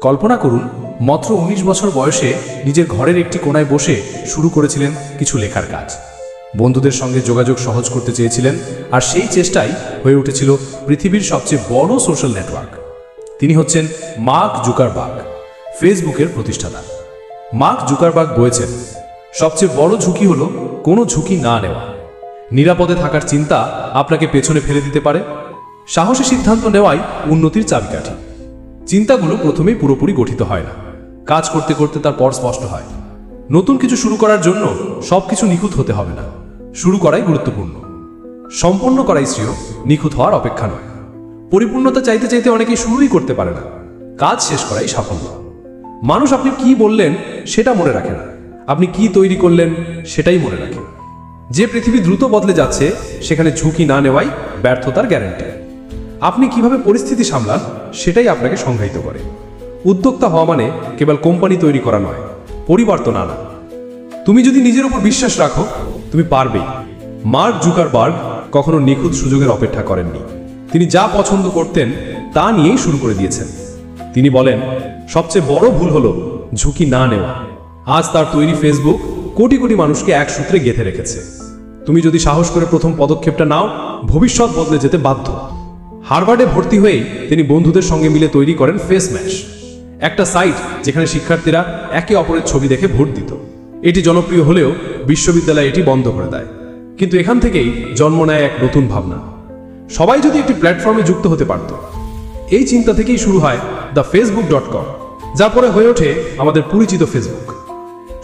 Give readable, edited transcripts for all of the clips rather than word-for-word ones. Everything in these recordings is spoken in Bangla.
কল্পনা করুন, মাত্র 19 বছর বয়সে নিজের ঘরের একটি কোণায় বসে শুরু করেছিলেন কিছু লেখার কাজ। বন্ধুদের সঙ্গে যোগাযোগ সহজ করতে চেয়েছিলেন, আর সেই চেষ্টাই হয়ে উঠেছিল পৃথিবীর সবচেয়ে বড় সোশ্যাল নেটওয়ার্ক। তিনি হচ্ছেন মার্ক জুকারবার্গ, ফেসবুকের প্রতিষ্ঠাতা। মার্ক জুকারবার্গ বলেছেন, সবচেয়ে বড় ঝুঁকি হলো কোনো ঝুঁকি না নেওয়া। নিরাপদে থাকার চিন্তা আপনাকে পেছনে ফেলে দিতে পারে। সাহসী সিদ্ধান্ত নেওয়াই উন্নতির চাবিকাঠি। চিন্তাগুলো প্রথমেই পুরোপুরি গঠিত হয় না, কাজ করতে করতে তার পর স্পষ্ট হয়। নতুন কিছু শুরু করার জন্য সবকিছু নিখুঁত হতে হবে না, শুরু করাই গুরুত্বপূর্ণ। সম্পন্ন করাই শ্রেয়, নিখুঁত হওয়ার অপেক্ষা নয়। পরিপূর্ণতা চাইতে চাইতে অনেকেই শুরুই করতে পারে না, কাজ শেষ করাই সাফল্য। মানুষ আপনি কি বললেন সেটা মনে রাখে না, আপনি কি তৈরি করলেন সেটাই মনে রাখে। যে পৃথিবী দ্রুত বদলে যাচ্ছে, সেখানে ঝুঁকি না নেওয়াই ব্যর্থতার গ্যারান্টি। আপনি কিভাবে পরিস্থিতি সামলান সেটাই আপনাকে সংজ্ঞায়িত করে। উদ্যোক্তা হওয়া মানে কেবল কোম্পানি তৈরি করা নয়, পরিবর্তন আনা। তুমি যদি নিজের উপর বিশ্বাস রাখো, তুমি পারবেই। মার্ক জুকারবার্গ কখনো নিখুঁত সুযোগের অপেক্ষা করেননি। তিনি যা পছন্দ করতেন তা নিয়েই শুরু করে দিয়েছেন। তিনি বলেন, সবচেয়ে বড় ভুল হলো ঝুঁকি না নেওয়া। আজ তার তৈরি ফেসবুক কোটি কোটি মানুষকে এক সূত্রে গেঁথে রেখেছে। তুমি যদি সাহস করে প্রথম পদক্ষেপটা নাও, ভবিষ্যৎ বদলে যেতে বাধ্য। হার্ভার্ডে ভর্তি হয়েই তিনি বন্ধুদের সঙ্গে মিলে তৈরি করেন ফেসম্যাশ, একটা সাইট যেখানে শিক্ষার্থীরা একে অপরের ছবি দেখে ভোট দিত। এটি জনপ্রিয় হলেও বিশ্ববিদ্যালয় এটি বন্ধ করে দেয়। কিন্তু এখান থেকেই জন্ম নেয় এক নতুন ভাবনা, সবাই যদি একটি প্ল্যাটফর্মে যুক্ত হতে পারত। এই চিন্তা থেকেই শুরু হয় thefacebook.com, যা পরে হয়ে ওঠে আমাদের পরিচিত ফেসবুক।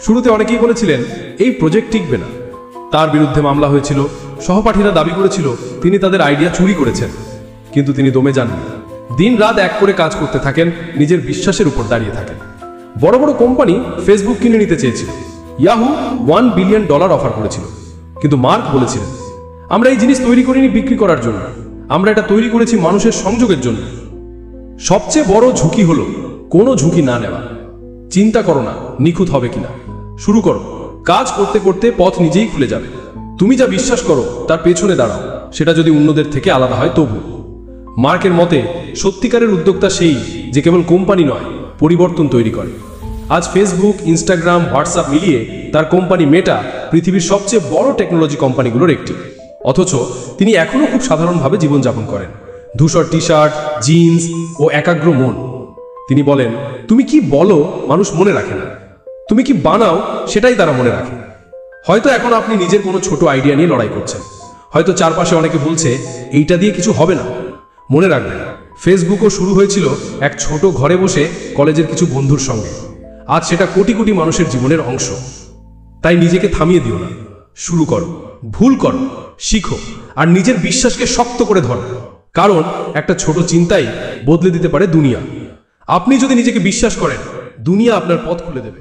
শুরুতে অনেকেই বলেছিলেন এই প্রজেক্ট টিকবে না, তার বিরুদ্ধে মামলা হয়েছিল, সহপাঠীরা দাবি করেছিল তিনি তাদের আইডিয়া চুরি করেছেন। কিন্তু তিনি দমে যাননি, দিন রাত এক করে কাজ করতে থাকেন, নিজের বিশ্বাসের উপর দাঁড়িয়ে থাকেন। বড় বড় কোম্পানি ফেসবুক কিনে নিতে চেয়েছিল, ইয়াহু $1 বিলিয়ন অফার করেছিল, কিন্তু মার্ক বলেছিলেন, আমরা এই জিনিস তৈরি করিনি বিক্রি করার জন্য, আমরা এটা তৈরি করেছি মানুষের সংযোগের জন্য। সবচেয়ে বড় ঝুঁকি হলো কোনো ঝুঁকি না নেওয়া। চিন্তা করো না নিখুঁত হবে কিনা, শুরু করো। কাজ করতে করতে পথ নিজেই খুলে যাবে। তুমি যা বিশ্বাস করো তার পেছনে দাঁড়াও, সেটা যদি অন্যদের থেকে আলাদা হয় তবু। মার্কের মতে সত্যিকারের উদ্যোক্তা সেই যে কেবল কোম্পানি নয়, পরিবর্তন তৈরি করে। আজ ফেসবুক, ইনস্টাগ্রাম, হোয়াটসঅ্যাপ মিলিয়ে তার কোম্পানি মেটা পৃথিবীর সবচেয়ে বড় টেকনোলজি কোম্পানিগুলোর একটি। অথচ তিনি এখনো খুব সাধারণভাবে জীবনযাপন করেন, ধূসর টি শার্ট, জিন্স ও একাগ্র মন। তিনি বলেন, তুমি কি বলো মানুষ মনে রাখে না, তুমি কি বানাও সেটাই তারা মনে রাখে। হয়তো এখন আপনি নিজের কোনো ছোট আইডিয়া নিয়ে লড়াই করছেন, হয়তো চারপাশে অনেকে বলছে এইটা দিয়ে কিছু হবে না। মনে রাখবেন, ফেসবুকও শুরু হয়েছিল এক ছোট ঘরে বসে কলেজের কিছু বন্ধুর সঙ্গে। আজ সেটা কোটি কোটি মানুষের জীবনের অংশ। তাই নিজেকে থামিয়ে দিও না, শুরু করো, ভুল করো, শিখো, আর নিজের বিশ্বাসকে শক্ত করে ধরো। কারণ একটা ছোট চিন্তাই বদলে দিতে পারে দুনিয়া। আপনি যদি নিজেকে বিশ্বাস করেন, দুনিয়া আপনার পথ খুলে দেবে।